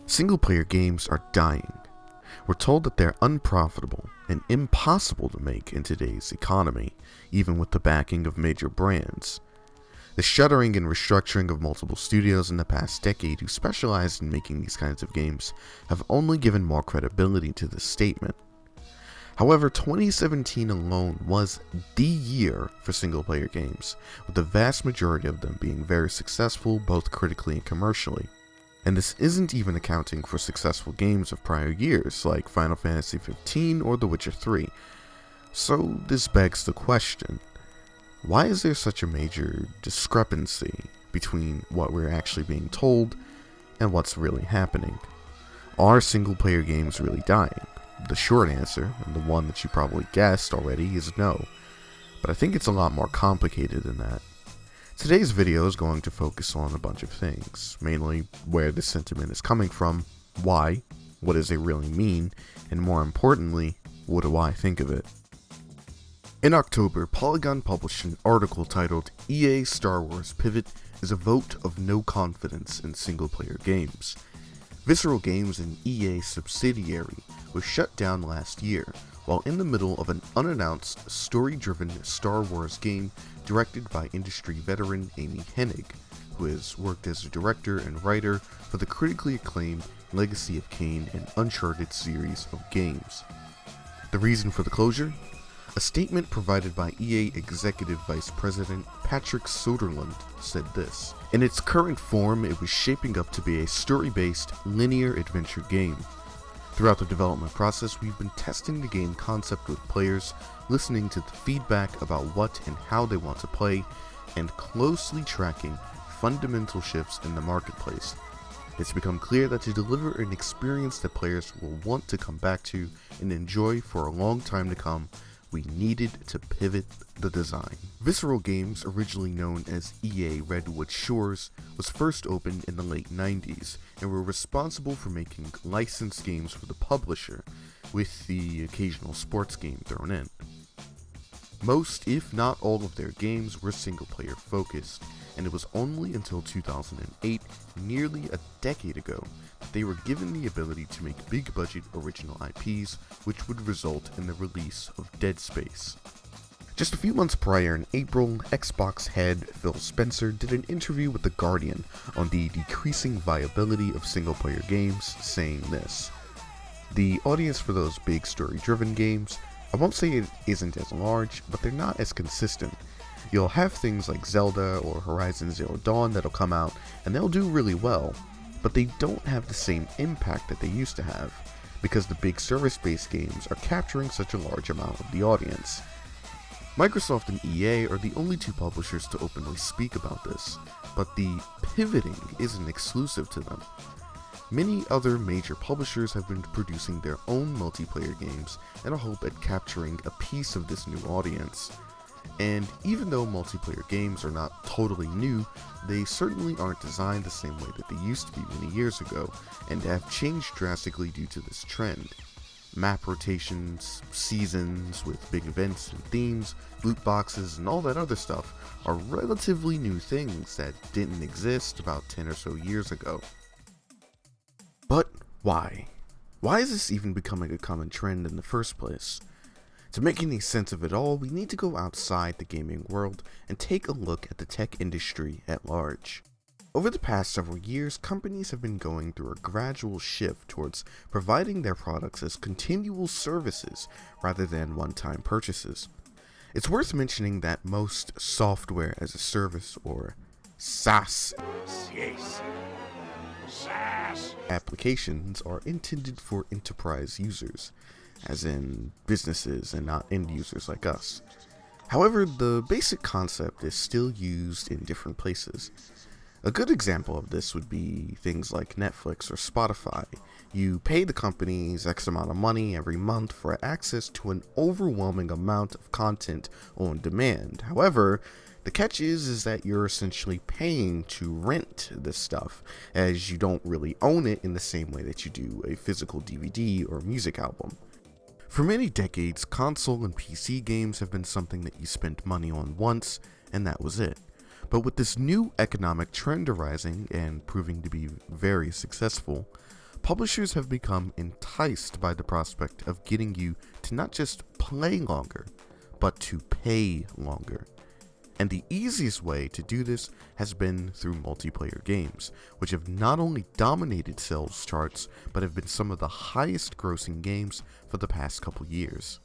Single-player games are dying. We're told that they're unprofitable and impossible to make in today's economy, even with the backing of major brands. The shuttering and restructuring of multiple studios in the past decade who specialized in making these kinds of games have only given more credibility to this statement. However, 2017 alone was the year for single-player games, with the vast majority of them being very successful both critically and commercially. And this isn't even accounting for successful games of prior years like Final Fantasy XV or The Witcher 3. So this begs the question, why is there such a major discrepancy between what we're actually being told and what's really happening? Are single-player games really dying? The short answer, and the one that you probably guessed already, is no. But I think it's a lot more complicated than that. Today's video is going to focus on a bunch of things, mainly where this sentiment is coming from, why, what does it really mean, and more importantly, what do I think of it? In October, Polygon published an article titled EA Star Wars Pivot is a Vote of No Confidence in Single-Player Games. Visceral Games, an EA subsidiary, was shut down last year, while in the middle of an unannounced, story-driven Star Wars game directed by industry veteran Amy Hennig, who has worked as a director and writer for the critically acclaimed Legacy of Kain and Uncharted series of games. The reason for the closure? A statement provided by EA Executive Vice President Patrick Soderlund said this: "In its current form, it was shaping up to be a story-based, linear adventure game. Throughout the development process, we've been testing the game concept with players, listening to the feedback about what and how they want to play, and closely tracking fundamental shifts in the marketplace. It's become clear that to deliver an experience that players will want to come back to and enjoy for a long time to come, we needed to pivot the design." Visceral Games, originally known as EA Redwood Shores, was first opened in the late 90s and were responsible for making licensed games for the publisher, with the occasional sports game thrown in. Most, if not all of their games were single-player focused, and it was only until 2008, nearly a decade ago, that they were given the ability to make big-budget original IPs, which would result in the release of Dead Space. Just a few months prior, in April, Xbox head Phil Spencer did an interview with The Guardian on the decreasing viability of single-player games, saying this: "The audience for those big story-driven games, I won't say it isn't as large, but they're not as consistent. You'll have things like Zelda or Horizon Zero Dawn that'll come out, and they'll do really well, but they don't have the same impact that they used to have, because the big service-based games are capturing such a large amount of the audience." Microsoft and EA are the only two publishers to openly speak about this, but the pivoting isn't exclusive to them. Many other major publishers have been producing their own multiplayer games in a hope at capturing a piece of this new audience. And even though multiplayer games are not totally new, they certainly aren't designed the same way that they used to be many years ago, and have changed drastically due to this trend. Map rotations, seasons with big events and themes, loot boxes, and all that other stuff are relatively new things that didn't exist about 10 or so years ago. But why? Why is this even becoming a common trend in the first place? To make any sense of it all, we need to go outside the gaming world and take a look at the tech industry at large. Over the past several years, companies have been going through a gradual shift towards providing their products as continual services rather than one-time purchases. It's worth mentioning that most software as a service, or SaaS, applications are intended for enterprise users, as in businesses and not end users like us. However, the basic concept is still used in different places. A good example of this would be things like Netflix or Spotify. You pay the companies X amount of money every month for access to an overwhelming amount of content on demand. However, the catch is that you're essentially paying to rent this stuff, as you don't really own it in the same way that you do a physical DVD or music album. For many decades, console and PC games have been something that you spent money on once, and that was it. But with this new economic trend arising and proving to be very successful, publishers have become enticed by the prospect of getting you to not just play longer, but to pay longer. And the easiest way to do this has been through multiplayer games, which have not only dominated sales charts, but have been some of the highest grossing games for the past couple years.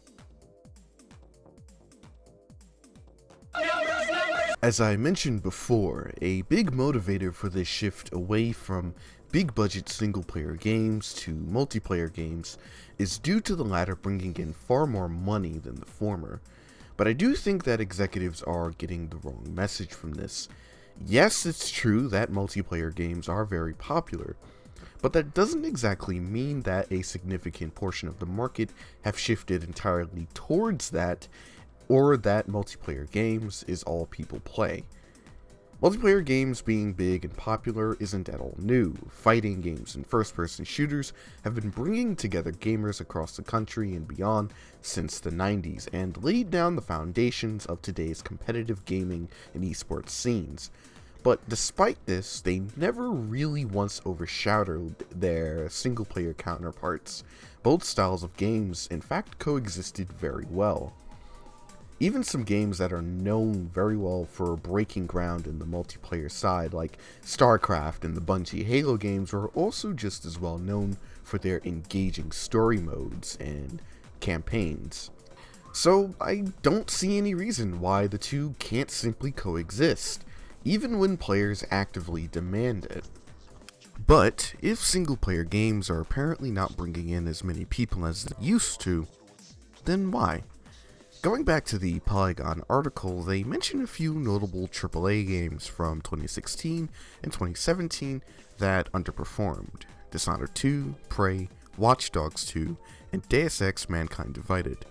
As I mentioned before, a big motivator for this shift away from big budget single player games to multiplayer games is due to the latter bringing in far more money than the former. But I do think that executives are getting the wrong message from this. Yes, it's true that multiplayer games are very popular, but that doesn't exactly mean that a significant portion of the market have shifted entirely towards that, or that multiplayer games is all people play. Multiplayer games being big and popular isn't at all new. Fighting games and first-person shooters have been bringing together gamers across the country and beyond since the 90s and laid down the foundations of today's competitive gaming and esports scenes. But despite this, they never really once overshadowed their single-player counterparts. Both styles of games, in fact, coexisted very well. Even some games that are known very well for breaking ground in the multiplayer side, like StarCraft and the Bungie Halo games, were also just as well known for their engaging story modes and campaigns. So I don't see any reason why the two can't simply coexist, even when players actively demand it. But if single player games are apparently not bringing in as many people as they used to, then why? Going back to the Polygon article, they mention a few notable AAA games from 2016 and 2017 that underperformed: Dishonored 2, Prey, Watch Dogs 2, and Deus Ex: Mankind Divided.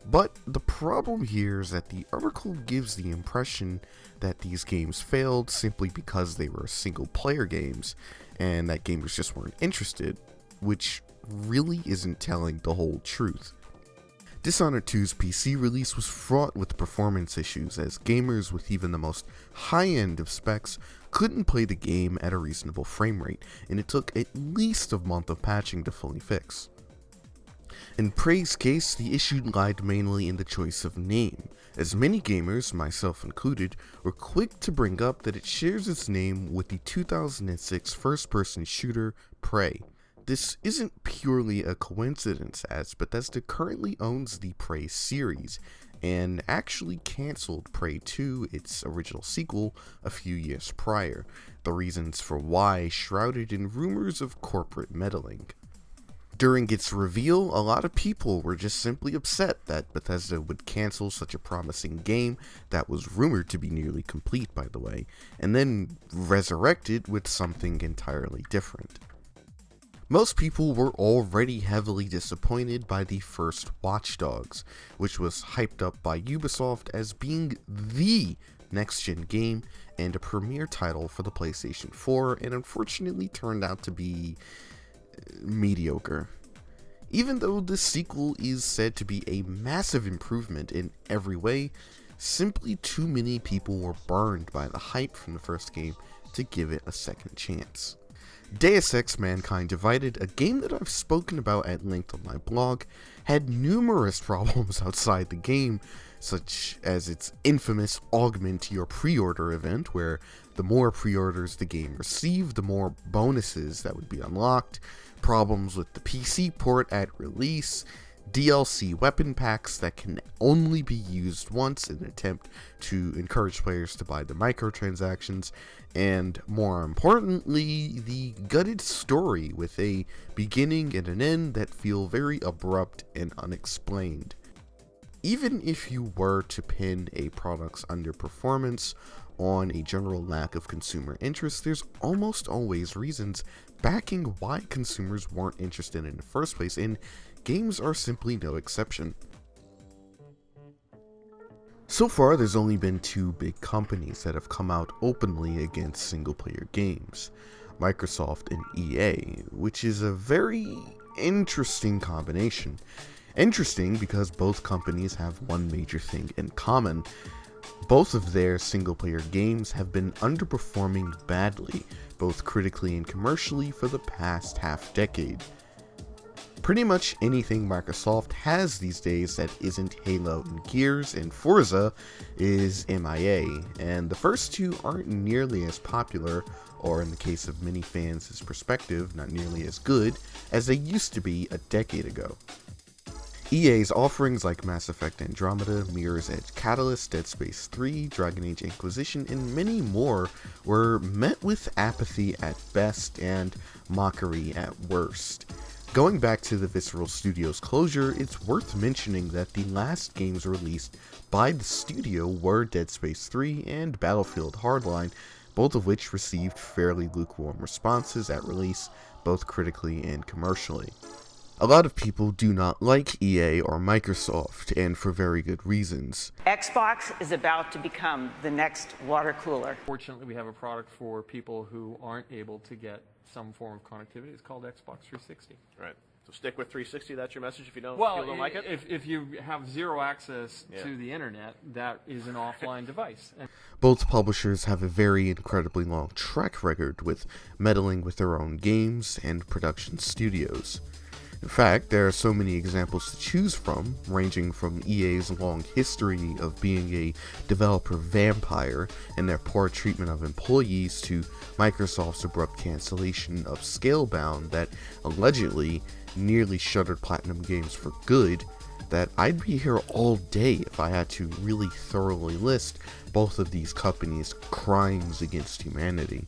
But the problem here is that the article gives the impression that these games failed simply because they were single-player games, and that gamers just weren't interested, which really isn't telling the whole truth. Dishonored 2's PC release was fraught with performance issues, as gamers with even the most high-end of specs couldn't play the game at a reasonable frame rate, and it took at least a month of patching to fully fix. In Prey's case, the issue lied mainly in the choice of name, as many gamers, myself included, were quick to bring up that it shares its name with the 2006 first-person shooter Prey. This isn't purely a coincidence, as Bethesda currently owns the Prey series, and actually cancelled Prey 2, its original sequel, a few years prior, the reasons for why shrouded in rumors of corporate meddling. During its reveal, a lot of people were just simply upset that Bethesda would cancel such a promising game that was rumored to be nearly complete, by the way, and then resurrect it with something entirely different. Most people were already heavily disappointed by the first Watch Dogs, which was hyped up by Ubisoft as being the next-gen game and a premier title for the PlayStation 4, and unfortunately turned out to be mediocre. Even though this sequel is said to be a massive improvement in every way, simply too many people were burned by the hype from the first game to give it a second chance. Deus Ex: Mankind Divided, a game that I've spoken about at length on my blog, had numerous problems outside the game, such as its infamous augment your pre-order event, where the more pre-orders the game received, the more bonuses that would be unlocked, problems with the PC port at release, DLC weapon packs that can only be used once in an attempt to encourage players to buy the microtransactions, and more importantly, the gutted story with a beginning and an end that feel very abrupt and unexplained. Even if you were to pin a product's underperformance on a general lack of consumer interest, there's almost always reasons backing why consumers weren't interested in the first place, and games are simply no exception. So far, there's only been two big companies that have come out openly against single-player games: Microsoft and EA, which is a very interesting combination. Interesting because both companies have one major thing in common: Both of their single-player games have been underperforming badly, both critically and commercially, for the past half-decade. Pretty much anything Microsoft has these days that isn't Halo and Gears and Forza is MIA, and the first two aren't nearly as popular, or in the case of many fans' perspective, not nearly as good, as they used to be a decade ago. EA's offerings like Mass Effect Andromeda, Mirror's Edge Catalyst, Dead Space 3, Dragon Age Inquisition, and many more were met with apathy at best and mockery at worst. Going back to the Visceral Studios closure, it's worth mentioning that the last games released by the studio were Dead Space 3 and Battlefield Hardline, both of which received fairly lukewarm responses at release, both critically and commercially. A lot of people do not like EA or Microsoft, and for very good reasons. Xbox is about to become the next water cooler. Fortunately, we have a product for people who aren't able to get some form of connectivity. It's called Xbox 360. Right. So stick with 360. That's your message if you don't, like it? If you have zero access to the internet, that is an offline device. Both publishers have a very incredibly long track record with meddling with their own games and production studios. In fact, there are so many examples to choose from, ranging from EA's long history of being a developer vampire and their poor treatment of employees to Microsoft's abrupt cancellation of Scalebound that allegedly nearly shuttered Platinum Games for good, that I'd be here all day if I had to really thoroughly list both of these companies' crimes against humanity.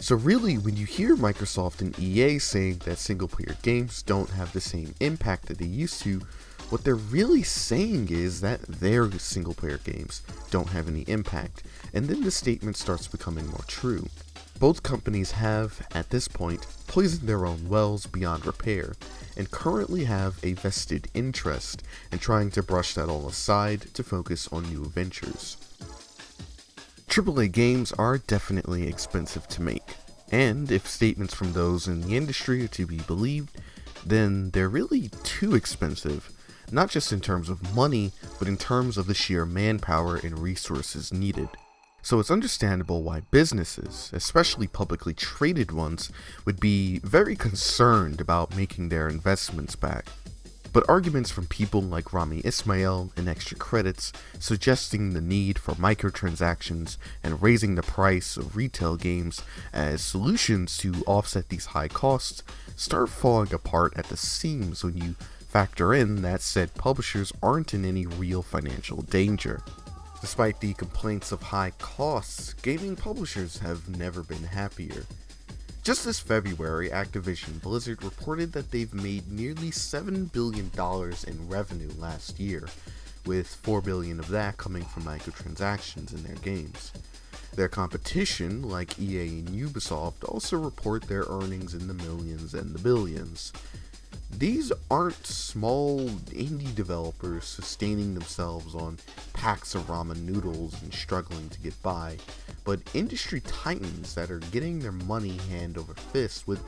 So really, when you hear Microsoft and EA saying that single-player games don't have the same impact that they used to, what they're really saying is that their single-player games don't have any impact, and then the statement starts becoming more true. Both companies have, at this point, poisoned their own wells beyond repair, and currently have a vested interest in trying to brush that all aside to focus on new ventures. AAA games are definitely expensive to make, and if statements from those in the industry are to be believed, then they're really too expensive, not just in terms of money, but in terms of the sheer manpower and resources needed. So it's understandable why businesses, especially publicly traded ones, would be very concerned about making their investments back. But arguments from people like Rami Ismail and Extra Credits suggesting the need for microtransactions and raising the price of retail games as solutions to offset these high costs start falling apart at the seams when you factor in that said publishers aren't in any real financial danger. Despite the complaints of high costs, gaming publishers have never been happier. Just this February, Activision Blizzard reported that they've made nearly $7 billion in revenue last year, with $4 billion of that coming from microtransactions in their games. Their competition, like EA and Ubisoft, also report their earnings in the millions and the billions. These aren't small indie developers sustaining themselves on packs of ramen noodles and struggling to get by, but industry titans that are getting their money hand over fist with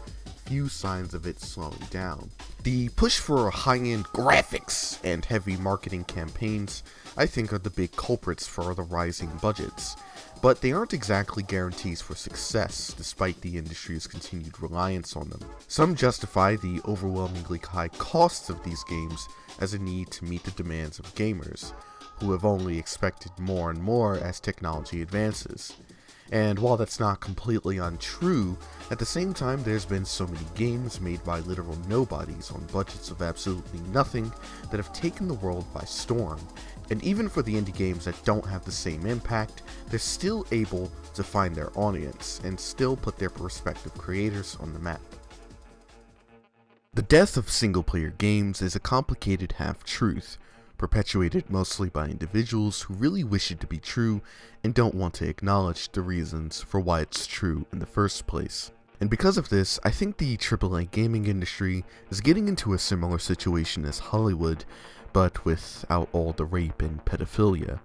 few signs of it slowing down. The push for high-end graphics and heavy marketing campaigns, I think, are the big culprits for the rising budgets, but they aren't exactly guarantees for success, despite the industry's continued reliance on them. Some justify the overwhelmingly high costs of these games as a need to meet the demands of gamers, who have only expected more and more as technology advances. And while that's not completely untrue, at the same time there's been so many games made by literal nobodies on budgets of absolutely nothing that have taken the world by storm, and even for the indie games that don't have the same impact, they're still able to find their audience and still put their respective creators on the map. The death of single-player games is a complicated half-truth, perpetuated mostly by individuals who really wish it to be true and don't want to acknowledge the reasons for why it's true in the first place. And because of this, I think the AAA gaming industry is getting into a similar situation as Hollywood, but without all the rape and pedophilia.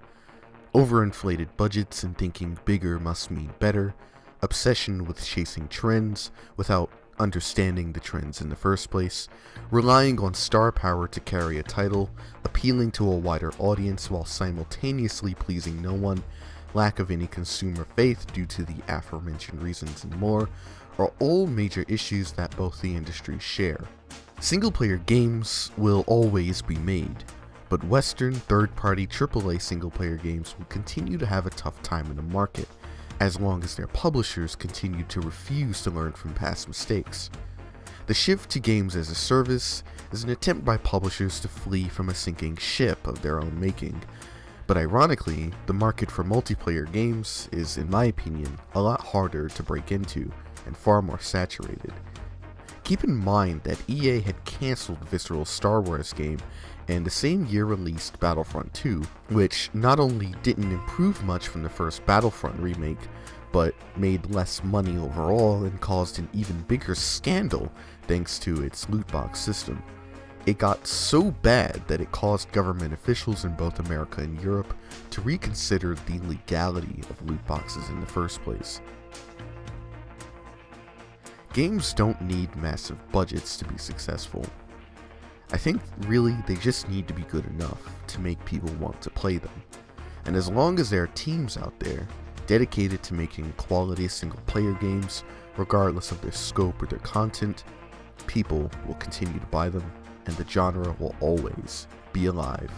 Overinflated budgets and thinking bigger must mean better, obsession with chasing trends without understanding the trends in the first place, relying on star power to carry a title, appealing to a wider audience while simultaneously pleasing no one, lack of any consumer faith due to the aforementioned reasons and more, are all major issues that both the industries share. Single-player games will always be made, but Western third-party AAA single-player games will continue to have a tough time in the market, as long as their publishers continue to refuse to learn from past mistakes. The shift to games as a service is an attempt by publishers to flee from a sinking ship of their own making, but ironically, the market for multiplayer games is, in my opinion, a lot harder to break into and far more saturated. Keep in mind that EA had cancelled Visceral's Star Wars game and the same year released Battlefront 2, which not only didn't improve much from the first Battlefront remake, but made less money overall and caused an even bigger scandal thanks to its loot box system. It got so bad that it caused government officials in both America and Europe to reconsider the legality of loot boxes in the first place. Games don't need massive budgets to be successful. I think really they just need to be good enough to make people want to play them. And as long as there are teams out there dedicated to making quality single player games, regardless of their scope or their content, people will continue to buy them, and the genre will always be alive.